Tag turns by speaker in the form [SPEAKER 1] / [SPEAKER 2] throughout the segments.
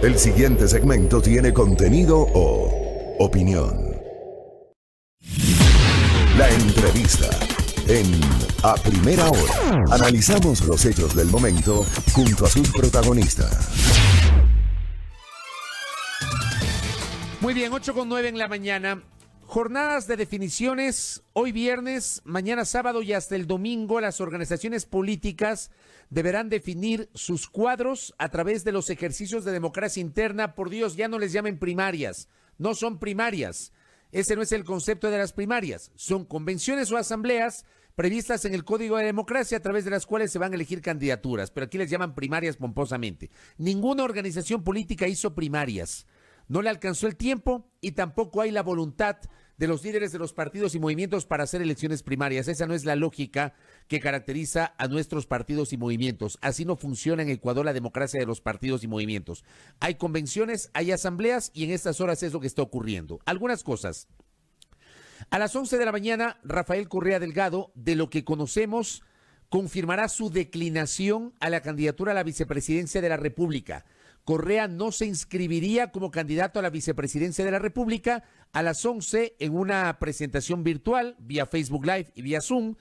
[SPEAKER 1] El siguiente segmento tiene contenido o opinión. La entrevista en A Primera Hora. Analizamos los hechos del momento junto a sus protagonistas.
[SPEAKER 2] Muy bien, 8:09 en la mañana. Jornadas de definiciones, hoy viernes, mañana sábado y hasta el domingo. Las organizaciones políticas deberán definir sus cuadros a través de los ejercicios de democracia interna. Por Dios, ya no les llamen primarias, no son primarias. Ese no es el concepto de las primarias. Son convenciones o asambleas previstas en el Código de Democracia a través de las cuales se van a elegir candidaturas, pero aquí les llaman primarias pomposamente. Ninguna organización política hizo primarias. No le alcanzó el tiempo y tampoco hay la voluntad de los líderes de los partidos y movimientos para hacer elecciones primarias. Esa no es la lógica que caracteriza a nuestros partidos y movimientos. Así no funciona en Ecuador la democracia de los partidos y movimientos. Hay convenciones, hay asambleas y en estas horas es lo que está ocurriendo. Algunas cosas. A las 11 de la mañana, Rafael Correa Delgado, de lo que conocemos, confirmará su declinación a la candidatura a la vicepresidencia de la República. Correa no se inscribiría como candidato a la vicepresidencia de la República. A las 11, en una presentación virtual, vía Facebook Live y vía Zoom,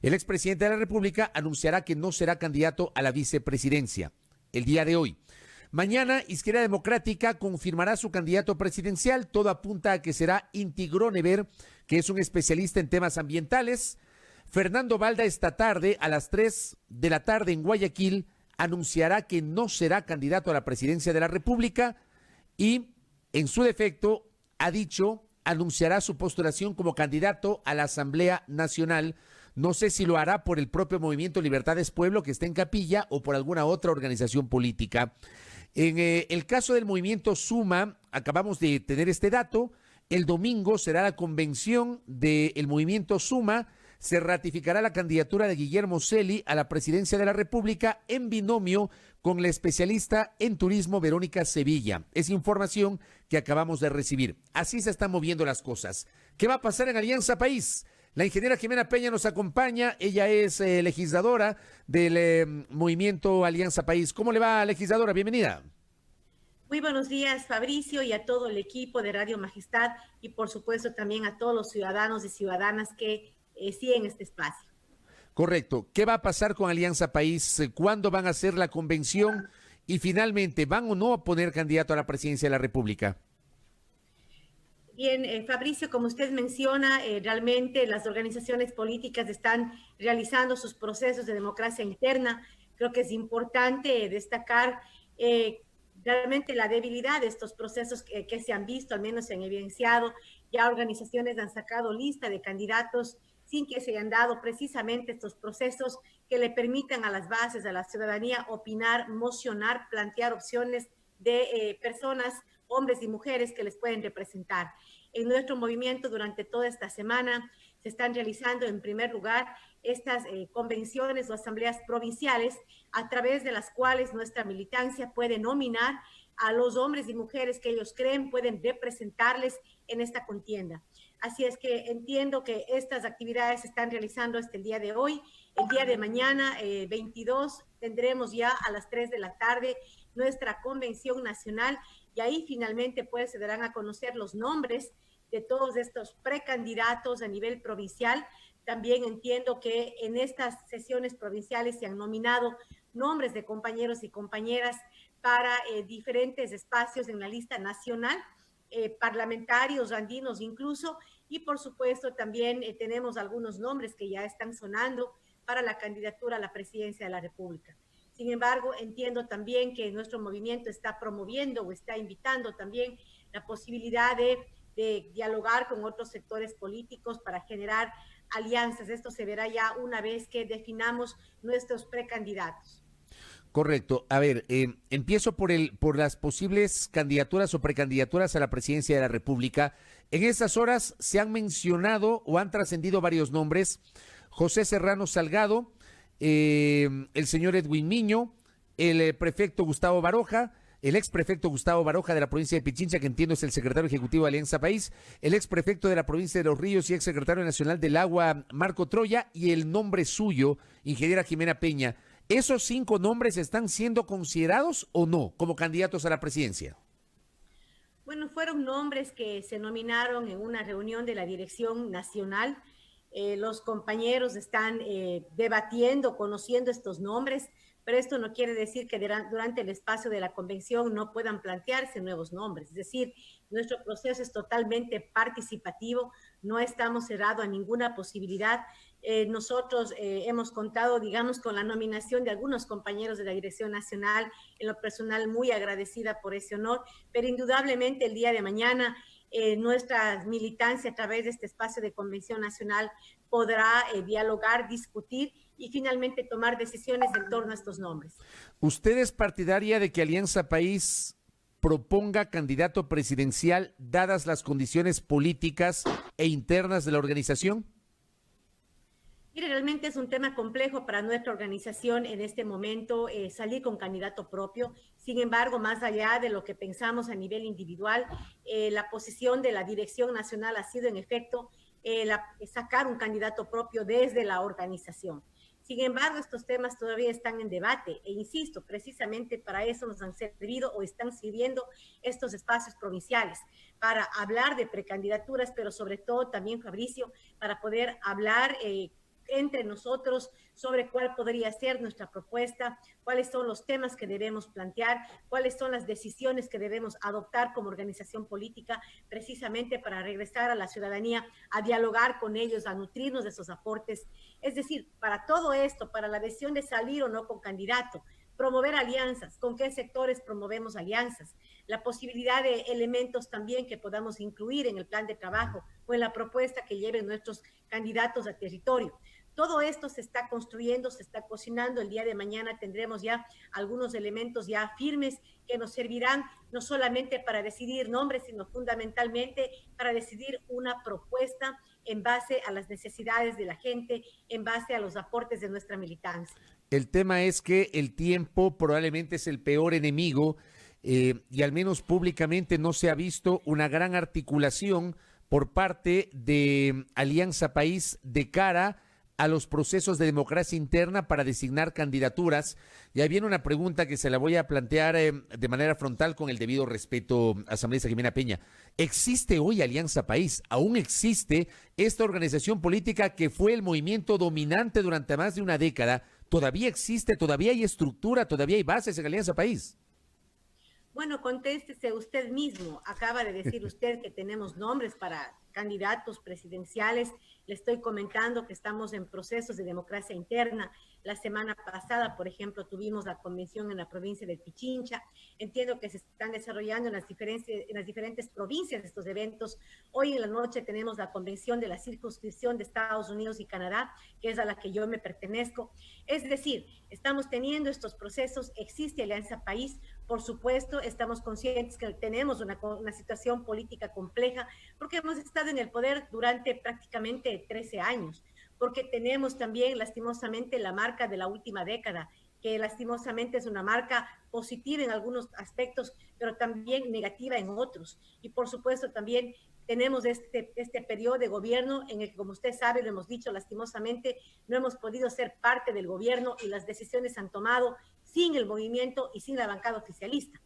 [SPEAKER 2] el expresidente de la República anunciará que no será candidato a la vicepresidencia el día de hoy. Mañana, Izquierda Democrática confirmará su candidato presidencial. Todo apunta a que será Inti Gronever, que es un especialista en temas ambientales. Fernando Balda esta tarde, a las 3 de la tarde en Guayaquil, anunciará que no será candidato a la presidencia de la República y, en su defecto, anunciará su postulación como candidato a la Asamblea Nacional. No sé si lo hará por el propio Movimiento Libertades Pueblo, que está en Capilla, o por alguna otra organización política. En el caso del Movimiento Suma, acabamos de tener este dato. El domingo será la convención del Movimiento Suma. Se ratificará la candidatura de Guillermo Celi a la presidencia de la República en binomio con la especialista en turismo Verónica Sevilla. Es información que acabamos de recibir. Así se están moviendo las cosas. ¿Qué va a pasar en Alianza País? La ingeniera Jimena Peña nos acompaña. Ella es legisladora del movimiento Alianza País. ¿Cómo le va, legisladora? Bienvenida.
[SPEAKER 3] Muy buenos días, Fabricio, y a todo el equipo de Radio Majestad y, por supuesto, también a todos los ciudadanos y ciudadanas que siguen este espacio.
[SPEAKER 2] Correcto. ¿Qué va a pasar con Alianza País? ¿Cuándo van a hacer la convención? Y finalmente, ¿van o no a poner candidato a la presidencia de la República?
[SPEAKER 3] Bien, Fabricio, como usted menciona, realmente las organizaciones políticas están realizando sus procesos de democracia interna. Creo que es importante destacar realmente la debilidad de estos procesos que se han visto, al menos se han evidenciado. Ya organizaciones han sacado lista de candidatos sin que se hayan dado precisamente estos procesos que le permitan a las bases, a la ciudadanía, opinar, mocionar, plantear opciones de personas, hombres y mujeres que les pueden representar. En nuestro movimiento, durante toda esta semana, se están realizando, en primer lugar, estas convenciones o asambleas provinciales, a través de las cuales nuestra militancia puede nominar a los hombres y mujeres que ellos creen pueden representarles en esta contienda. Así es que entiendo que estas actividades se están realizando hasta el día de hoy. El día de mañana, 22, tendremos ya a las 3 de la tarde nuestra convención nacional y ahí finalmente pues se darán a conocer los nombres de todos estos precandidatos a nivel provincial. También entiendo que en estas sesiones provinciales se han nominado nombres de compañeros y compañeras para diferentes espacios en la lista nacional, parlamentarios, andinos incluso, y por supuesto también tenemos algunos nombres que ya están sonando para la candidatura a la presidencia de la República. Sin embargo, entiendo también que nuestro movimiento está promoviendo o está invitando también la posibilidad de dialogar con otros sectores políticos para generar alianzas. Esto se verá ya una vez que definamos nuestros precandidatos.
[SPEAKER 2] Correcto. A ver, empiezo por las posibles candidaturas o precandidaturas a la presidencia de la República. En estas horas se han mencionado o han trascendido varios nombres. José Serrano Salgado, el señor Edwin Miño, el prefecto Gustavo Baroja, el exprefecto Gustavo Baroja de la provincia de Pichincha, que entiendo es el secretario ejecutivo de Alianza País, el exprefecto de la provincia de Los Ríos y exsecretario nacional del Agua, Marco Troya, y el nombre suyo, ingeniera Jimena Peña. ¿Esos 5 nombres están siendo considerados o no como candidatos a la presidencia?
[SPEAKER 3] Bueno, fueron nombres que se nominaron en una reunión de la Dirección Nacional. Los compañeros están debatiendo, conociendo estos nombres, pero esto no quiere decir que durante el espacio de la convención no puedan plantearse nuevos nombres. Es decir, nuestro proceso es totalmente participativo, no estamos cerrados a ninguna posibilidad. Nosotros hemos contado, digamos, con la nominación de algunos compañeros de la Dirección Nacional, en lo personal muy agradecida por ese honor, pero indudablemente el día de mañana nuestra militancia a través de este espacio de Convención Nacional podrá dialogar, discutir y finalmente tomar decisiones en torno a estos nombres.
[SPEAKER 2] ¿Usted es partidaria de que Alianza País proponga candidato presidencial dadas las condiciones políticas e internas de la organización?
[SPEAKER 3] Mire, realmente es un tema complejo para nuestra organización en este momento salir con candidato propio. Sin embargo, más allá de lo que pensamos a nivel individual, la posición de la Dirección Nacional ha sido en efecto sacar un candidato propio desde la organización. Sin embargo, estos temas todavía están en debate e insisto, precisamente para eso nos han servido o están sirviendo estos espacios provinciales, para hablar de precandidaturas, pero sobre todo también, Fabricio, para poder hablar entre nosotros sobre cuál podría ser nuestra propuesta, cuáles son los temas que debemos plantear, cuáles son las decisiones que debemos adoptar como organización política, precisamente para regresar a la ciudadanía, a dialogar con ellos, a nutrirnos de esos aportes. Es decir, para todo esto, para la decisión de salir o no con candidato, promover alianzas, con qué sectores promovemos alianzas, la posibilidad de elementos también que podamos incluir en el plan de trabajo o en la propuesta que lleven nuestros candidatos a territorio. Todo esto se está construyendo, se está cocinando. El día de mañana tendremos ya algunos elementos ya firmes que nos servirán no solamente para decidir nombres, sino fundamentalmente para decidir una propuesta en base a las necesidades de la gente, en base a los aportes de nuestra militancia.
[SPEAKER 2] El tema es que el tiempo probablemente es el peor enemigo y al menos públicamente no se ha visto una gran articulación por parte de Alianza País de cara a los procesos de democracia interna para designar candidaturas. Y ahí viene una pregunta que se la voy a plantear de manera frontal con el debido respeto, asambleísta Jimena Peña. ¿Existe hoy Alianza País? ¿Aún existe esta organización política que fue el movimiento dominante durante más de una década? ¿Todavía existe? ¿Todavía hay estructura? ¿Todavía hay bases en Alianza País?
[SPEAKER 3] Bueno, contéstese usted mismo. Acaba de decir usted que tenemos nombres para candidatos presidenciales. Le estoy comentando que estamos en procesos de democracia interna. La semana pasada, por ejemplo, tuvimos la convención en la provincia de Pichincha. Entiendo que se están desarrollando en las diferentes provincias estos eventos. Hoy en la noche tenemos la convención de la circunscripción de Estados Unidos y Canadá, que es a la que yo me pertenezco. Es decir, estamos teniendo estos procesos, existe Alianza País. Por supuesto, estamos conscientes que tenemos una situación política compleja porque hemos estado en el poder durante prácticamente 13 años, porque tenemos también lastimosamente la marca de la última década, que lastimosamente es una marca positiva en algunos aspectos, pero también negativa en otros. Y por supuesto también tenemos este periodo de gobierno en el que, como usted sabe, lo hemos dicho, lastimosamente no hemos podido ser parte del gobierno y las decisiones se han tomado sin el movimiento y sin la bancada oficialista.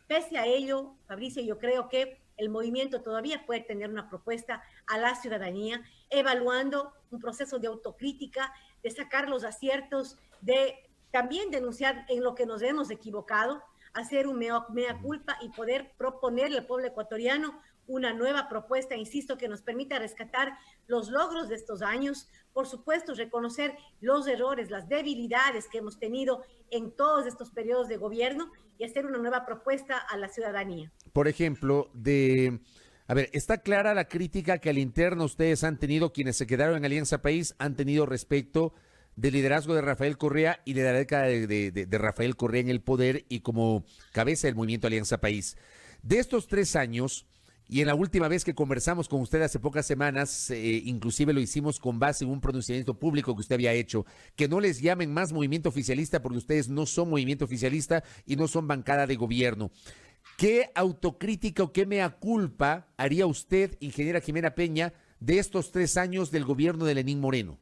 [SPEAKER 3] Pese a ello, Fabricio, yo creo que el movimiento todavía puede tener una propuesta a la ciudadanía, evaluando un proceso de autocrítica, de sacar los aciertos, de también denunciar en lo que nos hemos equivocado, hacer un mea culpa y poder proponerle al pueblo ecuatoriano una nueva propuesta, insisto, que nos permita rescatar los logros de estos años, por supuesto, reconocer los errores, las debilidades que hemos tenido en todos estos periodos de gobierno y hacer una nueva propuesta a la ciudadanía.
[SPEAKER 2] Por ejemplo, está clara la crítica que al interno ustedes han tenido, quienes se quedaron en Alianza País, han tenido respecto del liderazgo de Rafael Correa y de la década de Rafael Correa en el poder y como cabeza del movimiento Alianza País. De estos 3 años, y en la última vez que conversamos con usted hace pocas semanas, inclusive lo hicimos con base en un pronunciamiento público que usted había hecho, que no les llamen más movimiento oficialista porque ustedes no son movimiento oficialista y no son bancada de gobierno. ¿Qué autocrítica o qué mea culpa haría usted, ingeniera Jimena Peña, de estos 3 años del gobierno de Lenín Moreno?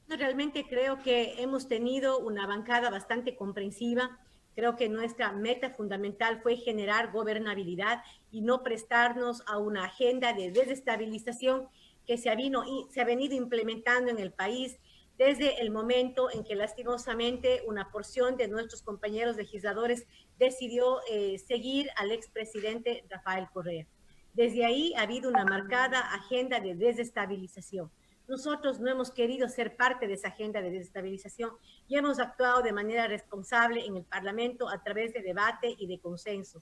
[SPEAKER 3] No, realmente creo que hemos tenido una bancada bastante comprensiva. Creo que nuestra meta fundamental fue generar gobernabilidad y no prestarnos a una agenda de desestabilización que se ha venido implementando en el país desde el momento en que lastimosamente una porción de nuestros compañeros legisladores decidió seguir al expresidente Rafael Correa. Desde ahí ha habido una marcada agenda de desestabilización. Nosotros no hemos querido ser parte de esa agenda de desestabilización y hemos actuado de manera responsable en el Parlamento a través de debate y de consenso.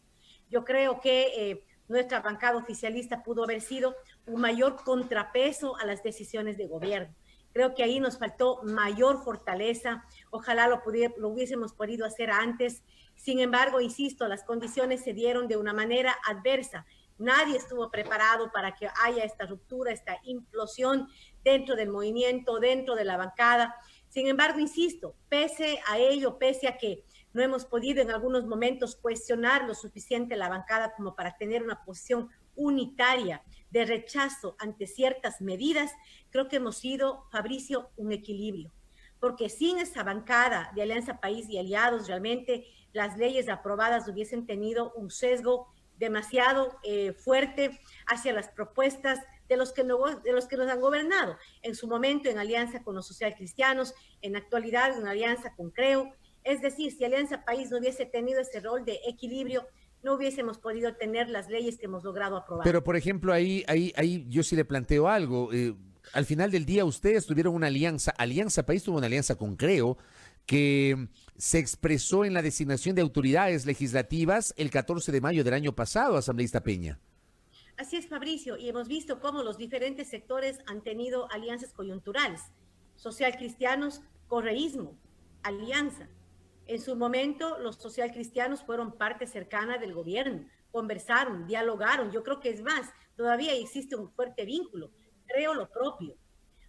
[SPEAKER 3] Yo creo que nuestra bancada oficialista pudo haber sido un mayor contrapeso a las decisiones de gobierno. Creo que ahí nos faltó mayor fortaleza. Ojalá lo hubiésemos podido hacer antes. Sin embargo, insisto, las condiciones se dieron de una manera adversa. Nadie estuvo preparado para que haya esta ruptura, esta implosión dentro del movimiento, dentro de la bancada. Sin embargo, insisto, pese a ello, pese a que no hemos podido en algunos momentos cuestionar lo suficiente la bancada como para tener una posición unitaria de rechazo ante ciertas medidas, creo que hemos sido, Fabricio, un equilibrio. Porque sin esa bancada de Alianza País y Aliados, realmente las leyes aprobadas hubiesen tenido un sesgo demasiado fuerte hacia las propuestas de los que nos han gobernado. En su momento en alianza con los socialcristianos, en la actualidad en alianza con Creo. Es decir, si Alianza País no hubiese tenido ese rol de equilibrio, no hubiésemos podido tener las leyes que hemos logrado aprobar.
[SPEAKER 2] Pero, por ejemplo, ahí yo sí le planteo algo. Al final del día ustedes tuvieron una alianza, Alianza País tuvo una alianza con Creo, que se expresó en la designación de autoridades legislativas el 14 de mayo del año pasado, asambleísta Peña.
[SPEAKER 3] Así es, Fabricio, y hemos visto cómo los diferentes sectores han tenido alianzas coyunturales. Socialcristianos, correísmo, alianza. En su momento, los socialcristianos fueron parte cercana del gobierno, conversaron, dialogaron. Yo creo que es más, todavía existe un fuerte vínculo. Creo lo propio.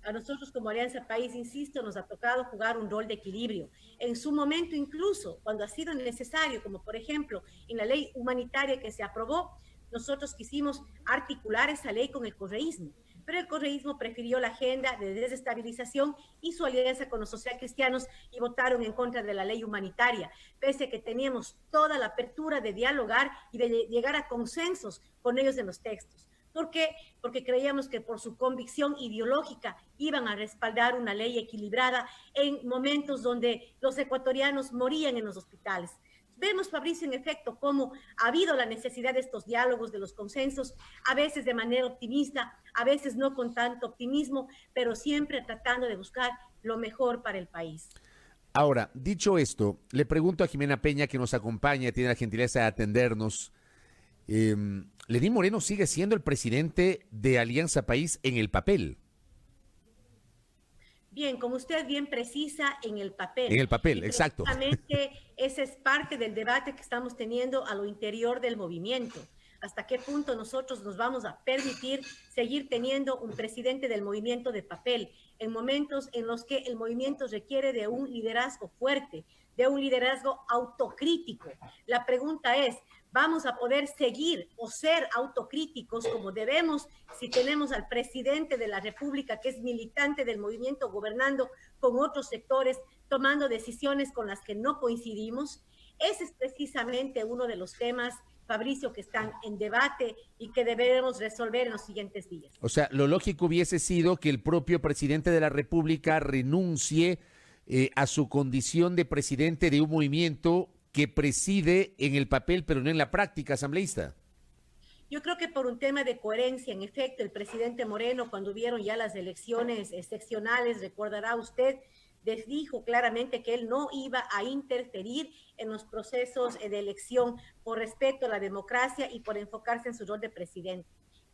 [SPEAKER 3] A nosotros como Alianza País, insisto, nos ha tocado jugar un rol de equilibrio. En su momento, incluso cuando ha sido necesario, como por ejemplo en la ley humanitaria que se aprobó, nosotros quisimos articular esa ley con el correísmo. Pero el correísmo prefirió la agenda de desestabilización y su alianza con los socialcristianos y votaron en contra de la ley humanitaria, pese a que teníamos toda la apertura de dialogar y de llegar a consensos con ellos en los textos. ¿Por qué? Porque creíamos que por su convicción ideológica iban a respaldar una ley equilibrada en momentos donde los ecuatorianos morían en los hospitales. Vemos, Fabricio, en efecto, cómo ha habido la necesidad de estos diálogos, de los consensos, a veces de manera optimista, a veces no con tanto optimismo, pero siempre tratando de buscar lo mejor para el país.
[SPEAKER 2] Ahora, dicho esto, le pregunto a Jimena Peña, que nos acompaña, tiene la gentileza de atendernos. Lenín Moreno sigue siendo el presidente de Alianza País en el papel.
[SPEAKER 3] Bien, como usted bien precisa, en el papel.
[SPEAKER 2] En el papel, exacto.
[SPEAKER 3] Exactamente, ese es parte del debate que estamos teniendo a lo interior del movimiento. ¿Hasta qué punto nosotros nos vamos a permitir seguir teniendo un presidente del movimiento de papel en momentos en los que el movimiento requiere de un liderazgo fuerte, de un liderazgo autocrítico? La pregunta es, ¿vamos a poder seguir o ser autocríticos como debemos si tenemos al presidente de la República, que es militante del movimiento, gobernando con otros sectores, tomando decisiones con las que no coincidimos? Ese es precisamente uno de los temas, Fabricio, que están en debate y que deberemos resolver en los siguientes días.
[SPEAKER 2] O sea, lo lógico hubiese sido que el propio presidente de la República renuncie a su condición de presidente de un movimiento que preside en el papel, pero no en la práctica, asambleísta.
[SPEAKER 3] Yo creo que por un tema de coherencia, en efecto, el presidente Moreno, cuando hubieron ya las elecciones seccionales, recordará usted, dijo claramente que él no iba a interferir en los procesos de elección por respeto a la democracia y por enfocarse en su rol de presidente.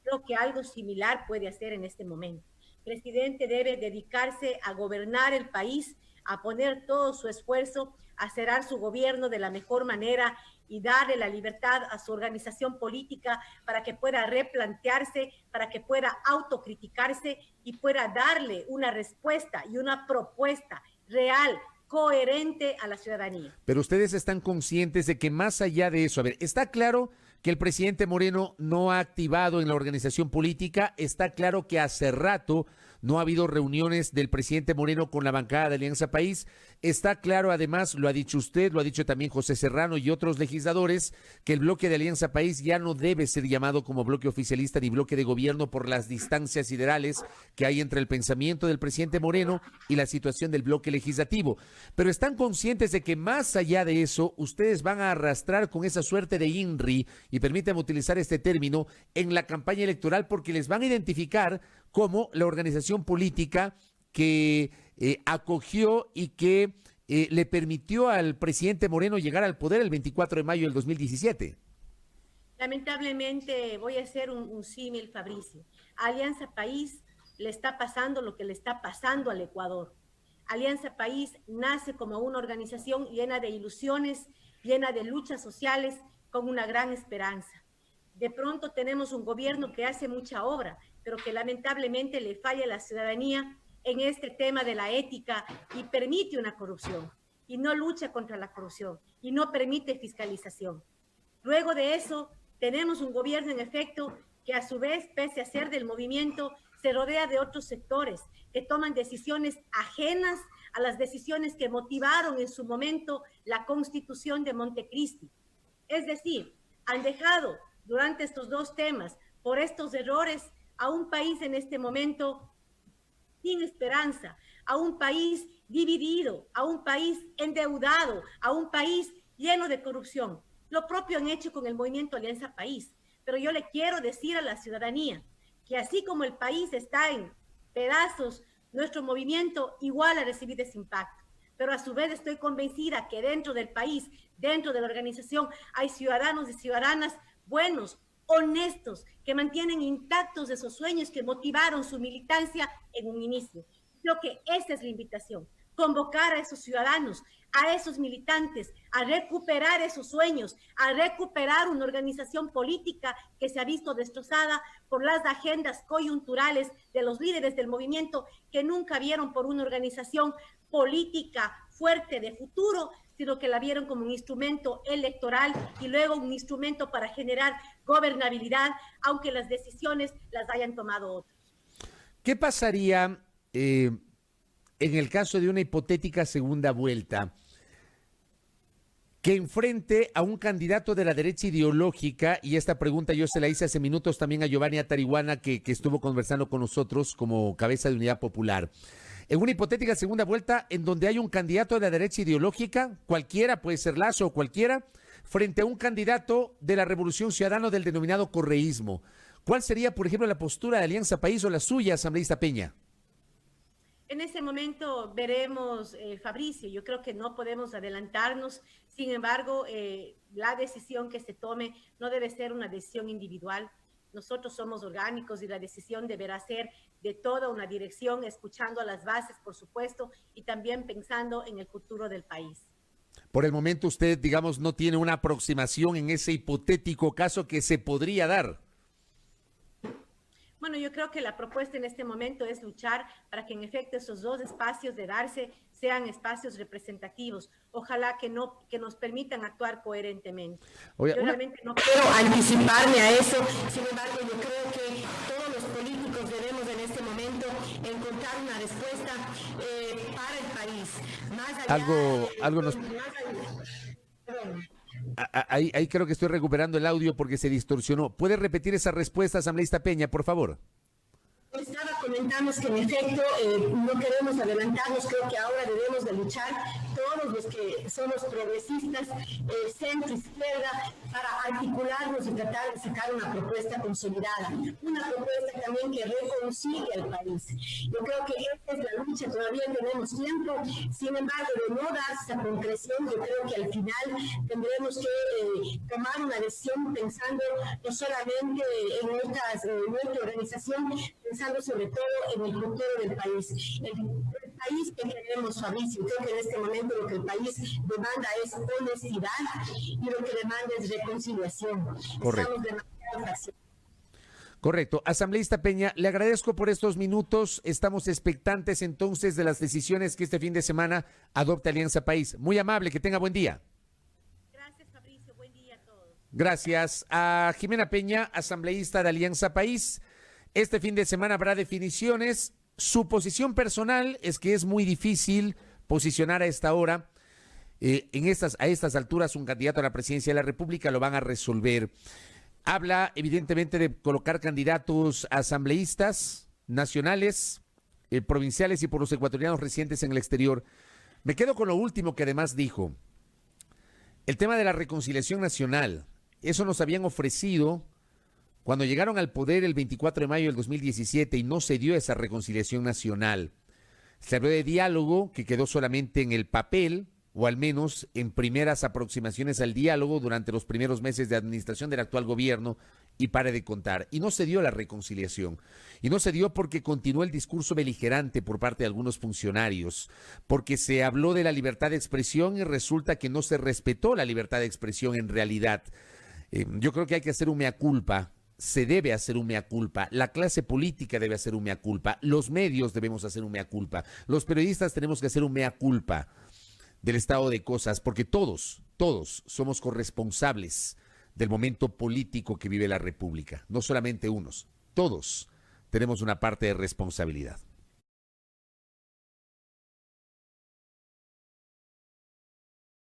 [SPEAKER 3] Creo que algo similar puede hacer en este momento. El presidente debe dedicarse a gobernar el país, a poner todo su esfuerzo, a cerrar su gobierno de la mejor manera y darle la libertad a su organización política para que pueda replantearse, para que pueda autocriticarse y pueda darle una respuesta y una propuesta real, coherente a la ciudadanía.
[SPEAKER 2] Pero ustedes están conscientes de que más allá de eso, a ver, está claro que el presidente Moreno no ha activado en la organización política, está claro que hace rato no ha habido reuniones del presidente Moreno con la bancada de Alianza País. Está claro, además, lo ha dicho usted, lo ha dicho también José Serrano y otros legisladores, que el bloque de Alianza País ya no debe ser llamado como bloque oficialista ni bloque de gobierno por las distancias siderales que hay entre el pensamiento del presidente Moreno y la situación del bloque legislativo. Pero están conscientes de que más allá de eso, ustedes van a arrastrar con esa suerte de INRI, y permítanme utilizar este término, en la campaña electoral, porque les van a identificar como la organización política que acogió y que le permitió al presidente Moreno llegar al poder el 24 de mayo del 2017.
[SPEAKER 3] Lamentablemente voy a hacer un símil, Fabricio. A Alianza País le está pasando lo que le está pasando al Ecuador. Alianza País nace como una organización llena de ilusiones, llena de luchas sociales, con una gran esperanza. De pronto tenemos un gobierno que hace mucha obra, pero que lamentablemente le falla a la ciudadanía en este tema de la ética y permite una corrupción, y no lucha contra la corrupción, y no permite fiscalización. Luego de eso, tenemos un gobierno en efecto que a su vez, pese a ser del movimiento, se rodea de otros sectores que toman decisiones ajenas a las decisiones que motivaron en su momento la Constitución de Montecristi. Es decir, han dejado durante estos dos temas, por estos errores, a un país en este momento sin esperanza, a un país dividido, a un país endeudado, a un país lleno de corrupción. Lo propio han hecho con el movimiento Alianza País. Pero yo le quiero decir a la ciudadanía que así como el país está en pedazos, nuestro movimiento igual ha recibido ese impacto. Pero a su vez estoy convencida que dentro del país, dentro de la organización, hay ciudadanos y ciudadanas buenos, honestos, que mantienen intactos esos sueños que motivaron su militancia en un inicio. Creo que esa es la invitación, convocar a esos ciudadanos, a esos militantes, a recuperar esos sueños, a recuperar una organización política que se ha visto destrozada por las agendas coyunturales de los líderes del movimiento que nunca vieron por una organización política fuerte de futuro, sino que la vieron como un instrumento electoral y luego un instrumento para generar gobernabilidad, aunque las decisiones las hayan tomado otros.
[SPEAKER 2] ¿Qué pasaría en el caso de una hipotética segunda vuelta que enfrente a un candidato de la derecha ideológica? Y esta pregunta yo se la hice hace minutos también a Giovanni Atarihuana, que estuvo conversando con nosotros como cabeza de Unidad Popular. En una hipotética segunda vuelta en donde hay un candidato de la derecha ideológica, cualquiera, puede ser Lazo o cualquiera, frente a un candidato de la Revolución Ciudadana del denominado correísmo. ¿Cuál sería, por ejemplo, la postura de Alianza País o la suya, asambleísta Peña?
[SPEAKER 3] En ese momento veremos, Fabricio, yo creo que no podemos adelantarnos, sin embargo, la decisión que se tome no debe ser una decisión individual. Nosotros somos orgánicos y la decisión deberá ser de toda una dirección, escuchando a las bases, por supuesto, y también pensando en el futuro del país.
[SPEAKER 2] Por el momento usted, digamos, no tiene una aproximación en ese hipotético caso que se podría dar.
[SPEAKER 3] Bueno, yo creo que la propuesta en este momento es luchar para que en efecto esos dos espacios de darse sean espacios representativos. Ojalá que nos permitan actuar coherentemente.
[SPEAKER 2] Oye,
[SPEAKER 3] yo realmente no quiero anticiparme a eso, sin embargo yo creo que todos los políticos debemos en este momento encontrar una respuesta para el país. Más allá
[SPEAKER 2] Ahí creo que estoy recuperando el audio porque se distorsionó. ¿Puede repetir esa respuesta, asambleísta Peña, por favor?
[SPEAKER 3] Comentamos que en efecto no queremos adelantarnos, creo que ahora debemos de luchar todos los que somos progresistas, centro, izquierda, para articularnos y tratar de sacar una propuesta consolidada, una propuesta también que reconcilie al país. Yo creo que esta es la lucha, todavía tenemos tiempo, sin embargo, de no darse esa concreción, yo creo que al final tendremos que tomar una decisión pensando no solamente en nuestra organización, pensando sobre todo en el futuro del país. El país que queremos, Fabricio, creo que en este momento lo que el país demanda es honestidad y lo que demanda es reconciliación.
[SPEAKER 2] Correcto.
[SPEAKER 3] Estamos demasiado fraccionados.
[SPEAKER 2] Correcto. Asambleísta Peña, le agradezco por estos minutos. Estamos expectantes entonces de las decisiones que este fin de semana adopte Alianza País. Muy amable, que tenga buen día.
[SPEAKER 3] Gracias, Fabricio. Buen día a todos.
[SPEAKER 2] Gracias a Jimena Peña, asambleísta de Alianza País. Este fin de semana habrá definiciones Su posición personal es que es muy difícil posicionar a esta hora, a estas alturas, un candidato a la presidencia de la República. Lo van a resolver. Habla evidentemente de colocar candidatos asambleístas nacionales, provinciales y por los ecuatorianos residentes en el exterior. Me quedo con lo último que además dijo. El tema de la reconciliación nacional. Eso nos habían ofrecido cuando llegaron al poder el 24 de mayo del 2017 y no se dio esa reconciliación nacional. Se habló de diálogo que quedó solamente en el papel, o al menos en primeras aproximaciones al diálogo durante los primeros meses de administración del actual gobierno, y pare de contar. Y no se dio la reconciliación. Y no se dio porque continuó el discurso beligerante por parte de algunos funcionarios, porque se habló de la libertad de expresión y resulta que no se respetó la libertad de expresión en realidad. Yo creo que hay que hacer un mea culpa. Se debe hacer un mea culpa, la clase política debe hacer un mea culpa, los medios debemos hacer un mea culpa, los periodistas tenemos que hacer un mea culpa del estado de cosas, porque todos somos corresponsables del momento político que vive la República, no solamente unos, todos tenemos una parte de responsabilidad.